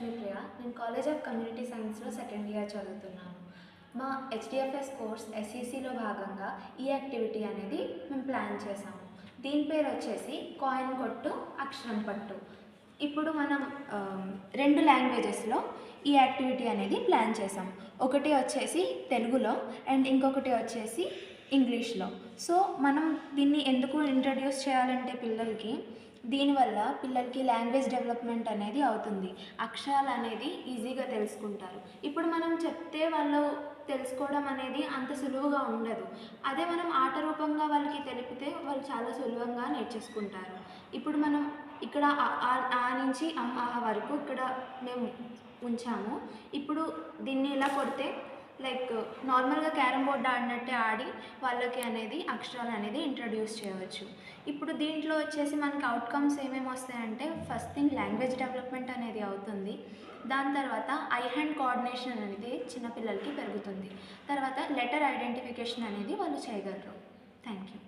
లక్ష్మీప్రియ. నేను college of community సైన్స్లో second year చదువుతున్నాను. మా హెచ్డిఎఫ్ఎస్ కోర్స్ ఎస్ఈసిలో భాగంగా ఈ యాక్టివిటీ అనేది మేము ప్లాన్ చేసాము. దీని పేరు వచ్చేసి కాయిన్ కొట్టు అక్షరం పట్టు. ఇప్పుడు మనం రెండు లాంగ్వేజెస్లో ఈ యాక్టివిటీ అనేది ప్లాన్ చేసాం. ఒకటి వచ్చేసి తెలుగులో అండ్ ఇంకొకటి వచ్చేసి ఇంగ్లీష్లో. సో మనం దీన్ని ఎందుకు ఇంట్రడ్యూస్ చేయాలంటే దీనివల్ల పిల్లలకి లాంగ్వేజ్ డెవలప్మెంట్ అనేది అవుతుంది. అక్షరాలు అనేది ఈజీగా తెలుసుకుంటారు. ఇప్పుడు మనం చెప్తే వాళ్ళు తెలుసుకోవడం అనేది అంత సులువుగా ఉండదు. అదే మనం ఆట రూపంగా వాళ్ళకి తెలిపితే వాళ్ళు చాలా సులభంగా నేర్చేసుకుంటారు. ఇప్పుడు మనం ఇక్కడ ఆ నుంచి అమ్మ వరకు ఇక్కడ మేము ఉంచాము. ఇప్పుడు దీన్ని ఇలా కొడితే లైక్ నార్మల్గా క్యారమ్ బోర్డ్ ఆడినట్టే ఆడి వాళ్ళకి అనేది అక్షరాలు అనేది ఇంట్రడ్యూస్ చేయవచ్చు. ఇప్పుడు దీంట్లో వచ్చేసి మనకి అవుట్కమ్స్ ఏమేమి వస్తాయంటే ఫస్ట్ థింగ్ లాంగ్వేజ్ డెవలప్మెంట్ అనేది అవుతుంది. దాని తర్వాత ఐ హ్యాండ్ కోఆర్డినేషన్ అనేది చిన్నపిల్లలకి పెరుగుతుంది. తర్వాత లెటర్ ఐడెంటిఫికేషన్ అనేది వాళ్ళు చేయగలరు. Thank you.